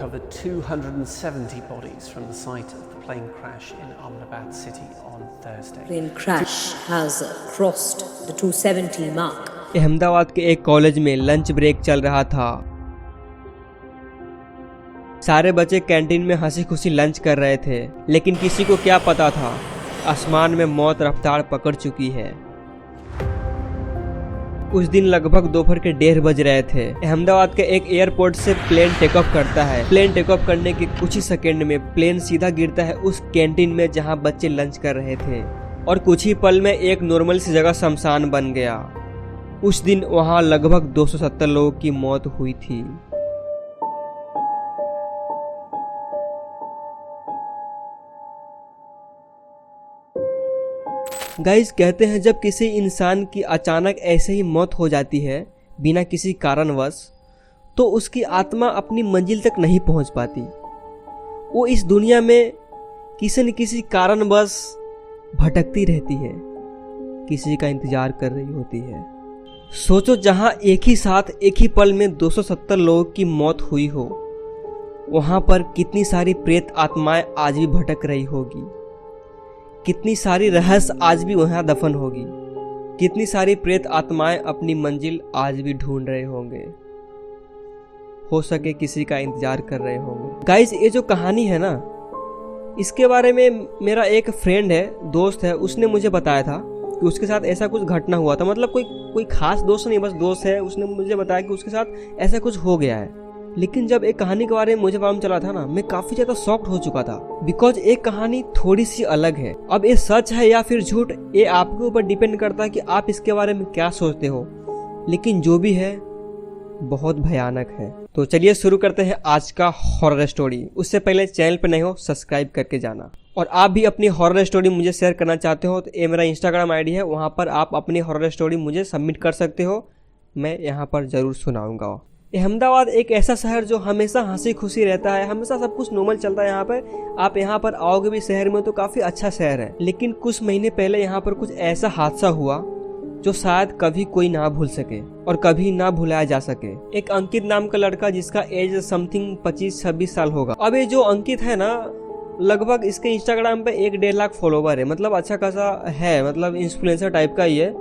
recovered 270 bodies from the site of the plane crash in Ahmedabad city on Thursday. Plane crash has crossed the 270 mark. Ahmedabad के एक college में lunch break चल रहा था। सारे बच्चे कैंटीन में हंसी खुशी लंच कर रहे थे, लेकिन किसी को क्या पता था आसमान में मौत रफ्तार पकड़ चुकी है। उस दिन लगभग दोपहर के 1:30 बज रहे थे। अहमदाबाद के एक एयरपोर्ट से प्लेन टेक ऑफ करता है। प्लेन टेक ऑफ करने के कुछ ही सेकंड में प्लेन सीधा गिरता है उस कैंटीन में जहां बच्चे लंच कर रहे थे, और कुछ ही पल में एक नॉर्मल सी जगह शमशान बन गया। उस दिन वहां लगभग 270 लोगों की मौत हुई थी। गाइस, कहते हैं जब किसी इंसान की अचानक ऐसे ही मौत हो जाती है बिना किसी कारणवश, तो उसकी आत्मा अपनी मंजिल तक नहीं पहुंच पाती। वो इस दुनिया में किसी न किसी कारणवश भटकती रहती है, किसी का इंतजार कर रही होती है। सोचो, जहां एक ही साथ एक ही पल में 270 लोगों की मौत हुई हो, वहां पर कितनी सारी प्रेत आत्माएं आज भी भटक रही होगी, कितनी सारी रहस्य आज भी वहां दफन होगी, कितनी सारी प्रेत आत्माएं अपनी मंजिल आज भी ढूंढ रहे होंगे, हो सके किसी का इंतजार कर रहे होंगे। गाइस, ये जो कहानी है ना, इसके बारे में मेरा एक फ्रेंड है, दोस्त है, उसने मुझे बताया था कि उसके साथ ऐसा कुछ घटना हुआ था। मतलब कोई खास दोस्त नहीं, बस दोस्त है। उसने मुझे बताया कि उसके साथ ऐसा कुछ हो गया है। लेकिन जब एक कहानी के बारे में मुझे मालूम चला था ना, मैं काफी ज्यादा शॉक्ड हो चुका था, बिकॉज एक कहानी थोड़ी सी अलग है। अब ये सच है या फिर झूठ, ये आपके ऊपर डिपेंड करता है कि आप इसके बारे में क्या सोचते हो। लेकिन जो भी है बहुत भयानक है। तो चलिए शुरू करते हैं आज का हॉरर स्टोरी। उससे पहले चैनल पर नए हो सब्सक्राइब करके जाना, और आप भी अपनी हॉरर स्टोरी मुझे शेयर करना चाहते हो तो ये मेरा इंस्टाग्राम आईडी है, वहाँ पर आप अपनी हॉरर स्टोरी मुझे सबमिट कर सकते हो, मैं यहाँ पर जरूर सुनाऊंगा। अहमदाबाद एक ऐसा शहर जो हमेशा हंसी खुशी रहता है, हमेशा सब कुछ नॉर्मल चलता है। यहाँ पर आप यहाँ पर आओगे भी शहर में तो काफी अच्छा शहर है। लेकिन कुछ महीने पहले यहाँ पर कुछ ऐसा हादसा हुआ जो शायद कभी कोई ना भूल सके और कभी ना भुलाया जा सके। एक अंकित नाम का लड़का जिसका एज समथिंग 25-26 साल होगा। अब ये जो अंकित है ना, लगभग इसके इंस्टाग्राम पे 1-1.5 लाख फॉलोवर है। मतलब अच्छा खासा है, मतलब इन्फ्लुएंसर टाइप का ही है।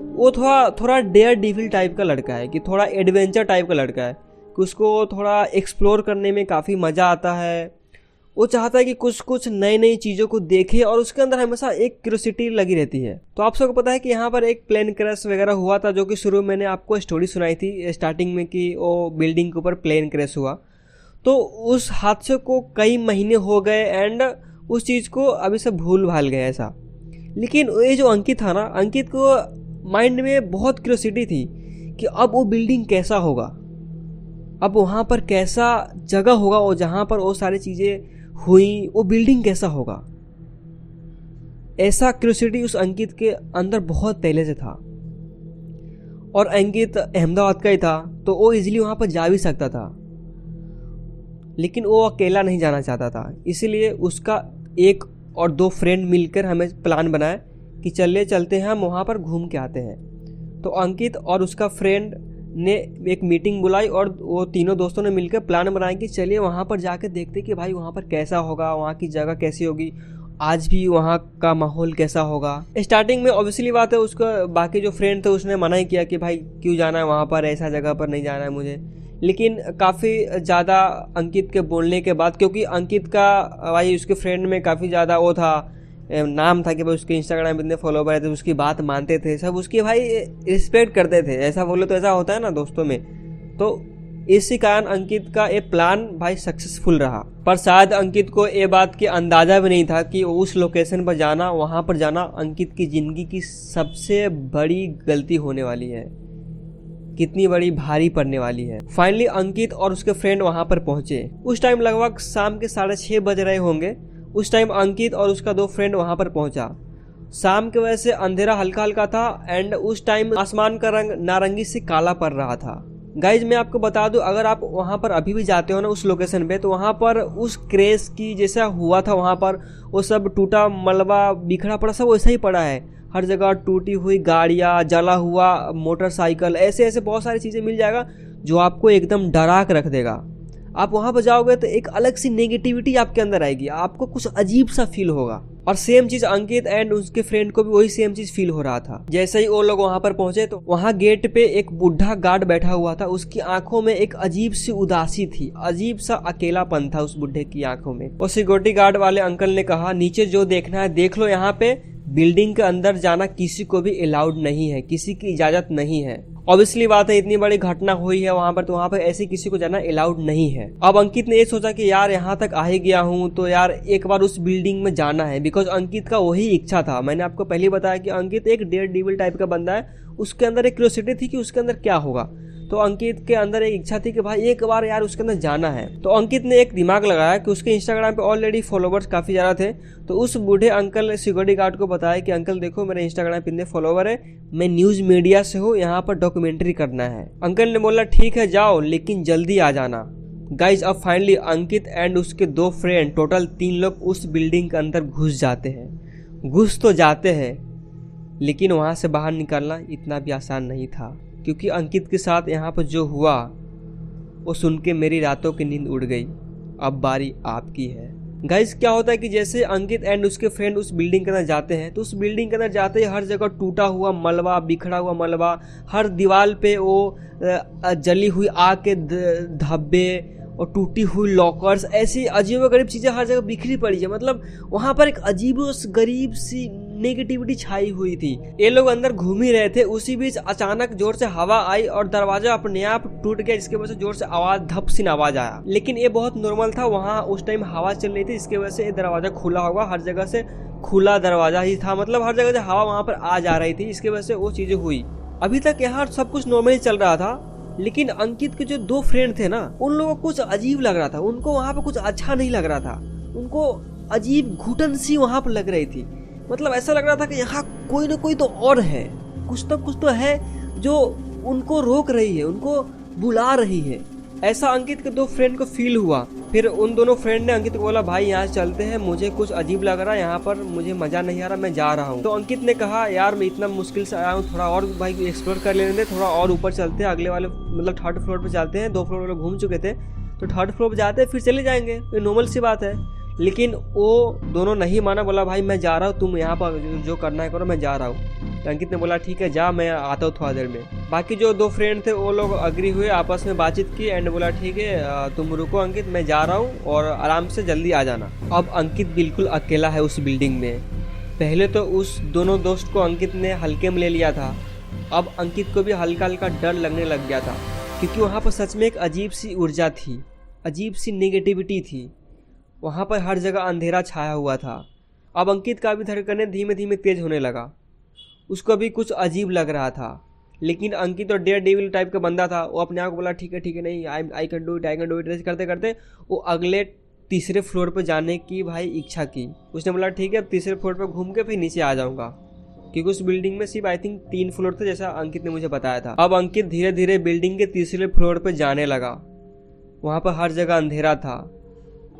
वो थोड़ा डेयर डिविल टाइप का लड़का है, कि थोड़ा एडवेंचर टाइप का लड़का है, कि उसको थोड़ा एक्सप्लोर करने में काफ़ी मज़ा आता है। वो चाहता है कि कुछ नई नई चीज़ों को देखे, और उसके अंदर हमेशा एक क्यूरियोसिटी लगी रहती है। तो आप सबको पता है कि यहाँ पर एक प्लेन क्रैश वगैरह हुआ था, जो कि शुरू में मैंने आपको स्टोरी सुनाई थी स्टार्टिंग में, कि वो बिल्डिंग के ऊपर प्लेन क्रैश हुआ। तो उस हादसे को कई महीने हो गए एंड उस चीज़ को अभी से भूल भाल गए ऐसा। लेकिन ये जो अंकित था ना, अंकित को माइंड में बहुत क्यूरियोसिटी थी कि अब वो बिल्डिंग कैसा होगा, अब वहाँ पर कैसा जगह होगा, वो जहाँ पर वो सारी चीज़ें हुई, वो बिल्डिंग कैसा होगा। ऐसा क्यूरियोसिटी उस अंकित के अंदर बहुत पहले से था। और अंकित अहमदाबाद का ही था, तो वो इजीली वहाँ पर जा भी सकता था, लेकिन वो अकेला नहीं जाना चाहता था। इसीलिए उसका 1 और 2 फ्रेंड मिलकर हमें प्लान बनाया कि चलते हैं, हम वहाँ पर घूम के आते हैं। तो अंकित और उसका फ्रेंड ने एक मीटिंग बुलाई, और वो तीनों दोस्तों ने मिलकर प्लान बनाया कि चलिए वहाँ पर जाकर देखते कि भाई वहाँ पर कैसा होगा, वहाँ की जगह कैसी होगी, आज भी वहाँ का माहौल कैसा होगा। स्टार्टिंग में ऑब्वियसली बात है, उसका बाकी जो फ्रेंड थे उसने मना ही किया कि भाई क्यों जाना है वहाँ पर, ऐसा जगह पर नहीं जाना है मुझे। लेकिन काफ़ी ज़्यादा अंकित के बोलने के बाद, क्योंकि अंकित का भाई उसके फ्रेंड में काफ़ी ज़्यादा वो था, नाम था कि भाई उसके इंस्टाग्राम पे इतने फॉलोवर थे, उसकी बात मानते थे सब, उसकी भाई रिस्पेक्ट करते थे। ऐसा बोले तो ऐसा होता है ना दोस्तों में। तो इसी कारण अंकित का ये प्लान भाई सक्सेसफुल रहा। पर शायद अंकित को ये बात की अंदाज़ा भी नहीं था कि उस लोकेशन पर जाना, वहाँ पर जाना अंकित की ज़िंदगी की सबसे बड़ी गलती होने वाली है, कितनी बड़ी भारी पड़ने वाली है। फाइनली अंकित और उसके फ्रेंड वहाँ पर पहुँचे। उस टाइम लगभग शाम के 6:30 बज रहे होंगे। उस टाइम अंकित और उसका 2 फ्रेंड वहाँ पर पहुँचा। शाम की वजह से अंधेरा हल्का हल्का था एंड उस टाइम आसमान का रंग नारंगी से काला पड़ रहा था। गाइज, मैं आपको बता दूं, अगर आप वहाँ पर अभी भी जाते हो ना उस लोकेशन पे, तो वहाँ पर उस क्रैश की जैसा हुआ था, वहाँ पर वो सब टूटा मलबा बिखरा पड़ा, सब वैसा ही पड़ा है। हर जगह टूटी हुई गाड़ियाँ, जला हुआ मोटरसाइकिल, ऐसे ऐसे बहुत सारी चीज़ें मिल जाएगा जो आपको एकदम डरा के रख देगा। आप वहाँ पर जाओगे तो एक अलग सी नेगेटिविटी आपके अंदर आएगी, आपको कुछ अजीब सा फील होगा। और सेम चीज अंकित एंड उसके फ्रेंड को भी वही सेम चीज फील हो रहा था। जैसे ही वो लोग वहाँ पर पहुंचे तो वहाँ गेट पे एक बुढ़ा गार्ड बैठा हुआ था, उसकी आंखों में एक अजीब सी उदासी थी, अजीब सा अकेलापन था उस बुढ़े की आंखों में। और सिक्योरिटी गार्ड वाले अंकल ने कहा नीचे जो देखना है देख लो, यहाँ पे बिल्डिंग के अंदर जाना किसी को भी अलाउड नहीं है, किसी की इजाजत नहीं है। ऑब्वियसली बात है, इतनी बड़ी घटना हुई है वहां पर, तो वहां पर ऐसे किसी को जाना अलाउड नहीं है। अब अंकित ने ये सोचा कि यार यहाँ तक आ ही गया हूँ तो यार एक बार उस बिल्डिंग में जाना है, बिकॉज अंकित का वही इच्छा था। मैंने आपको पहले बताया कि अंकित एक डेयर डेविल टाइप का बंदा है, उसके अंदर एक क्यूरियोसिटी थी कि उसके अंदर क्या होगा। तो अंकित के अंदर एक इच्छा थी कि भाई एक बार यार उसके अंदर जाना है। तो अंकित ने एक दिमाग लगाया कि उसके इंस्टाग्राम पे ऑलरेडी फॉलोवर्स काफी ज्यादा थे, तो उस बूढ़े अंकल ने सिक्योरिटी गार्ड को बताया कि अंकल देखो मेरे इंस्टाग्राम पे इतने फॉलोवर है, मैं न्यूज मीडिया से हूँ, यहाँ पर डॉक्यूमेंट्री करना है। अंकल ने बोला ठीक है जाओ, लेकिन जल्दी आ जाना। गाइज अब फाइनली अंकित एंड उसके 2 फ्रेंड, टोटल 3 लोग उस बिल्डिंग के अंदर घुस जाते हैं। घुस तो जाते हैं लेकिन वहां से बाहर निकलना इतना भी आसान नहीं था, क्योंकि अंकित के साथ यहाँ पर जो हुआ वो सुन के मेरी रातों की नींद उड़ गई। अब बारी आपकी है। गाइस क्या होता है कि जैसे अंकित एंड उसके फ्रेंड उस बिल्डिंग के अंदर जाते हैं तो उस बिल्डिंग के अंदर जाते ही हर जगह टूटा हुआ मलबा, बिखरा हुआ मलबा, हर दीवार पे वो जली हुई आग के धब्बे और टूटी हुई लॉकर्स, ऐसी अजीबोगरीब चीजें हर जगह बिखरी पड़ी है। मतलब वहां पर एक अजीबोगरीब सी नेगेटिविटी छाई हुई थी। ये लोग अंदर घूम ही रहे थे, उसी बीच अचानक जोर से हवा आई और दरवाजा अपने आप टूट गया, जिसकी वजह से जोर से आवाज, धप सी आवाज आया। लेकिन ये बहुत नॉर्मल था, वहां उस टाइम हवा चल रही थी, इसकी वजह से ये दरवाजा खुला होगा, हर जगह से खुला दरवाजा ही था, मतलब हर जगह से हवा वहां पर आ जा रही थी, इसकी वजह से वो चीजें हुई। अभी तक यहाँ सब कुछ नॉर्मली चल रहा था, लेकिन अंकित के जो 2 फ्रेंड थे ना, उन लोगों को कुछ अजीब लग रहा था, उनको वहां पर कुछ अच्छा नहीं लग रहा था, उनको अजीब घुटन सी वहां पर लग रही थी। मतलब ऐसा लग रहा था कि यहाँ कोई ना कोई तो और है, कुछ तो है जो उनको रोक रही है, उनको बुला रही है। ऐसा अंकित के 2 फ्रेंड को फील हुआ। फिर उन दोनों फ्रेंड ने अंकित को बोला भाई यहाँ चलते हैं, मुझे कुछ अजीब लग रहा है, यहाँ पर मुझे मजा नहीं आ रहा, मैं जा रहा हूँ। तो अंकित ने कहा यार मैं इतना मुश्किल से आया हूँ, थोड़ा और भाई एक्सप्लोर कर लेने दे, थोड़ा और ऊपर चलते हैं, अगले वाले मतलब 3rd फ्लोर पे चलते हैं, 2 फ्लोर वाले घूम चुके थे तो 3rd फ्लोर पे जाते हैं, फिर चले जाएंगे, ये नॉर्मल सी बात है। लेकिन वो दोनों नहीं माना, बोला भाई मैं जा रहा हूँ, तुम यहाँ पर जो करना है करो, मैं जा रहा हूँ। तो अंकित ने बोला ठीक है जा, मैं आता हूँ थोड़ा देर में। बाकी जो 2 फ्रेंड थे वो लोग अग्री हुए, आपस में बातचीत की एंड बोला ठीक है तुम रुको अंकित, मैं जा रहा हूँ और आराम से जल्दी आ जाना। अब अंकित बिल्कुल अकेला है उस बिल्डिंग में। पहले तो उस दोनों दोस्त को अंकित ने हल्के में ले लिया था, अब अंकित को भी हल्का हल्का डर लगने लग गया था, क्योंकि वहाँ पर सच में एक अजीब सी ऊर्जा थी, अजीब सी नेगेटिविटी थी, वहाँ पर हर जगह अंधेरा छाया हुआ था। अब अंकित का भी धड़कनें धीमे धीमे तेज होने लगा, उसको भी कुछ अजीब लग रहा था। लेकिन अंकित तो डेयर डेविल टाइप का बंदा था, वो अपने आप को बोला ठीक है नहीं, आई कैन डू इट। ऐसे करते करते वो अगले 3रे फ्लोर पर जाने की भाई इच्छा की। उसने बोला ठीक है अब 3रे फ्लोर पर घूम के फिर नीचे आ जाऊंगा, क्योंकि उस बिल्डिंग में सिर्फ आई थिंक 3 फ्लोर थे, जैसा अंकित ने मुझे बताया था। अब अंकित धीरे धीरे बिल्डिंग के 3रे फ्लोर पर जाने लगा। वहाँ पर हर जगह अंधेरा था।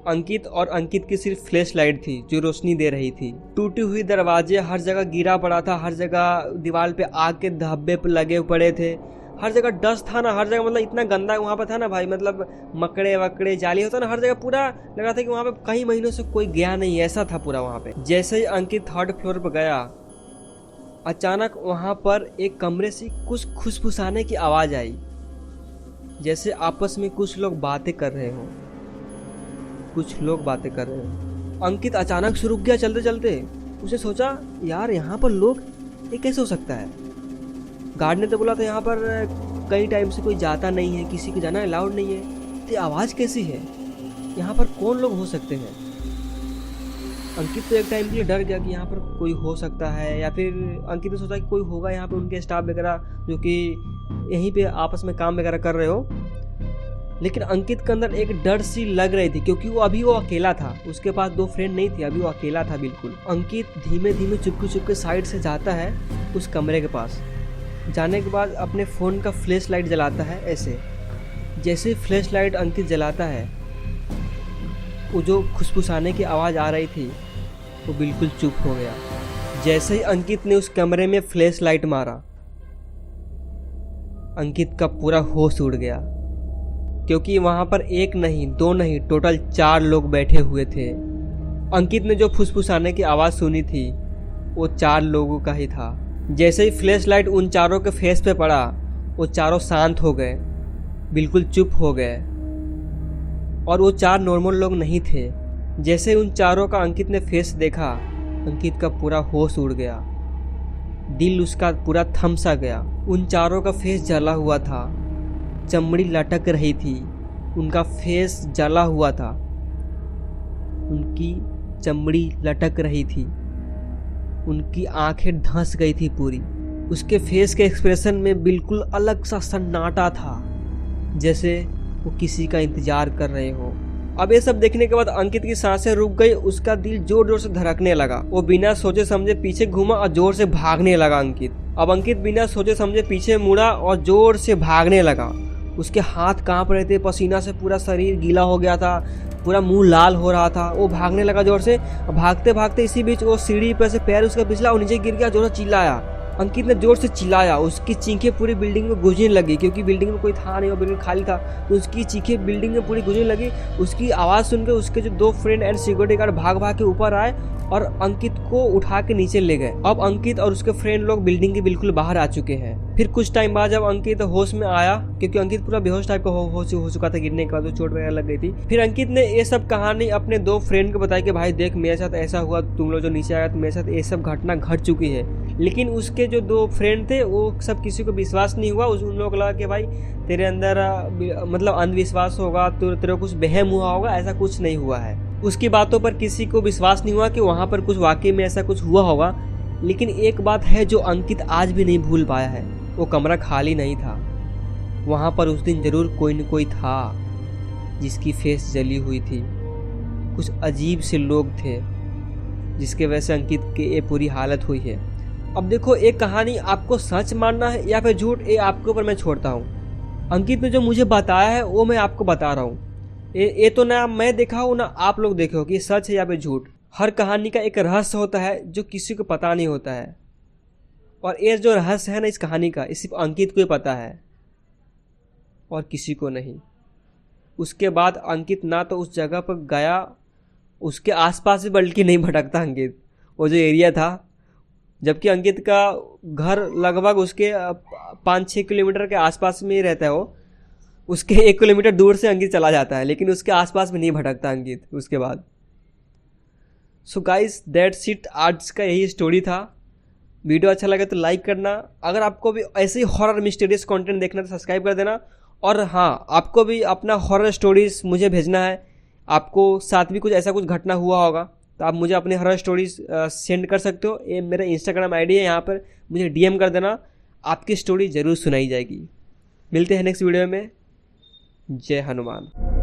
अंकित और अंकित की सिर्फ फ्लैश लाइट थी जो रोशनी दे रही थी। टूटी हुई दरवाजे, हर जगह गिरा पड़ा था, हर जगह दीवार पे आग के धब्बे लगे पड़े थे, हर जगह डस्ट था ना, हर जगह मतलब इतना गंदा वहाँ पर था ना भाई, मतलब मकड़े वकड़े जाली होता ना, हर जगह पूरा लग रहा था कि वहाँ पे कई महीनों से कोई गया नहीं, ऐसा था पूरा वहाँ पे। जैसे ही अंकित 3rd फ्लोर पर गया, अचानक वहाँ पर एक कमरे से कुछ खुशफुसाने की आवाज आई, जैसे आपस में कुछ लोग बातें कर रहे हो, कुछ लोग बातें कर रहे हो। अंकित अचानक से रुक गया चलते चलते। उसने सोचा यार यहाँ पर लोग, ये कैसे हो सकता है। गार्ड ने तो बोला था यहाँ पर कई टाइम से कोई जाता नहीं है, किसी को जाना अलाउड नहीं है, तो आवाज़ कैसी है, यहाँ पर कौन लोग हो सकते हैं। अंकित तो एक टाइम के लिए डर गया कि यहाँ पर कोई हो सकता है, या फिर अंकित ने सोचा कि कोई होगा यहाँ पे उनके स्टाफ वगैरह जो कि यहीं पे आपस में काम वगैरह कर रहे हो। लेकिन अंकित के अंदर एक डर सी लग रही थी, क्योंकि वो अकेला था, उसके पास 2 फ्रेंड नहीं थे, अभी वो अकेला था बिल्कुल। अंकित धीमे धीमे चुपके साइड से जाता है उस कमरे के पास। जाने के बाद अपने फ़ोन का फ्लैश लाइट जलाता है। ऐसे जैसे फ्लैश लाइट अंकित जलाता है, वो जो खुशफुसाने की आवाज़ आ रही थी वो बिल्कुल चुप हो गया। जैसे ही अंकित ने उस कमरे में फ्लैश लाइट मारा, अंकित का पूरा होश उड़ गया। क्योंकि वहाँ पर एक नहीं, दो नहीं, टोटल 4 लोग बैठे हुए थे। अंकित ने जो फुसफुसाने की आवाज़ सुनी थी वो 4 लोगों का ही था। जैसे ही फ्लैश लाइट उन चारों के फेस पे पड़ा वो चारों शांत हो गए, बिल्कुल चुप हो गए। और वो 4 नॉर्मल लोग नहीं थे। जैसे ही उन चारों का अंकित ने फेस देखा, अंकित का पूरा होश उड़ गया, दिल उसका पूरा थम सा गया। उन चारों का फेस जला हुआ था, चमड़ी लटक रही थी, उनका फेस जला हुआ था, उनकी चमड़ी लटक रही थी, उनकी आंखें धंस गई थी पूरी। उसके फेस के एक्सप्रेशन में बिल्कुल अलग सा सन्नाटा था, जैसे वो किसी का इंतजार कर रहे हो। अब ये सब देखने के बाद अंकित की सांसें रुक गई, उसका दिल जोर जोर से धड़कने लगा। वो बिना सोचे समझे पीछे घूमा और जोर से भागने लगा अंकित। अब अंकित बिना सोचे समझे पीछे मुड़ा और जोर से भागने लगा। उसके हाथ कांप रहे थे, पसीना से पूरा शरीर गीला हो गया था, पूरा मुंह लाल हो रहा था। वो भागने लगा जोर से। भागते भागते इसी बीच वो सीढ़ी पर से पैर उसका फिसला और नीचे गिर गया। जोर से चिल्लाया, अंकित ने जोर से चिल्लाया। उसकी चीखें पूरी बिल्डिंग में गूंजने लगी, क्योंकि बिल्डिंग में कोई था नहीं, वो बिल्डिंग खाली था। तो उसकी चीखें बिल्डिंग में पूरी गूंजने लगी। उसकी आवाज़ सुनकर उसके जो 2 फ्रेंड एंड सिक्योरिटी गार्ड भाग भाग के ऊपर आए और अंकित को उठा के नीचे ले गए। अब अंकित और उसके फ्रेंड लोग बिल्डिंग के बिल्कुल बाहर आ चुके हैं। फिर कुछ टाइम बाद जब अंकित होश में आया, क्योंकि अंकित पूरा बेहोश टाइप का हो चुका था गिरने के बाद, चोट वगैरह लग गई थी। फिर अंकित ने ये सब कहानी अपने 2 फ्रेंड को बताई कि भाई देख, मेरे साथ ऐसा हुआ, तुम लोग जो नीचे आया तो मेरे साथ ये सब घटना घट चुकी है। लेकिन उसके जो 2 फ्रेंड थे वो सब किसी को विश्वास नहीं हुआ। उन लोगों को लगा कि भाई तेरे अंदर मतलब अंधविश्वास होगा, तो तेरे को कुछ वहम हुआ होगा। ऐसा कुछ नहीं हुआ है। उसकी बातों पर किसी को विश्वास नहीं हुआ कि वहाँ पर कुछ वाकई में ऐसा कुछ हुआ होगा। लेकिन एक बात है जो अंकित आज भी नहीं भूल पाया है, वो कमरा खाली नहीं था। वहाँ पर उस दिन जरूर कोई न कोई था जिसकी फेस जली हुई थी। कुछ अजीब से लोग थे जिसके वजह से अंकित की ये पूरी हालत हुई है। अब देखो, एक कहानी आपको सच मानना है या फिर झूठ, ये आपके ऊपर मैं छोड़ता हूँ। अंकित ने जो मुझे बताया है वो मैं आपको बता रहा हूँ। ये तो ना मैं देखा हूँ ना आप लोग देखे हो कि सच है या फिर झूठ। हर कहानी का एक रहस्य होता है जो किसी को पता नहीं होता है, और ये जो रहस्य है ना इस कहानी का, ये सिर्फ अंकित को ही पता है और किसी को नहीं। उसके बाद अंकित ना तो उस जगह पर गया, उसके आसपास भी बल्कि नहीं भटकता अंकित, वो जो एरिया था। जबकि अंकित का घर लगभग उसके 5-6 किलोमीटर के आसपास में ही रहता है। वो उसके 1 किलोमीटर दूर से अंकित चला जाता है, लेकिन उसके आसपास में नहीं भटकता अंकित उसके बाद। So guys, that's it. आज का यही स्टोरी था। वीडियो अच्छा लगे तो लाइक करना। अगर आपको भी ऐसे ही हॉरर मिस्टीरियस कंटेंट देखना तो सब्सक्राइब कर देना। और हाँ, आपको भी अपना हॉरर स्टोरीज मुझे भेजना है। आपको साथ भी कुछ ऐसा कुछ घटना हुआ होगा तो आप मुझे अपने हॉरर स्टोरीज सेंड कर सकते हो। ये मेरा इंस्टाग्राम आईडी है, यहाँ पर मुझे डीएम कर देना। आपकी स्टोरी ज़रूर सुनाई जाएगी। मिलते हैं नेक्स्ट वीडियो में। जय हनुमान।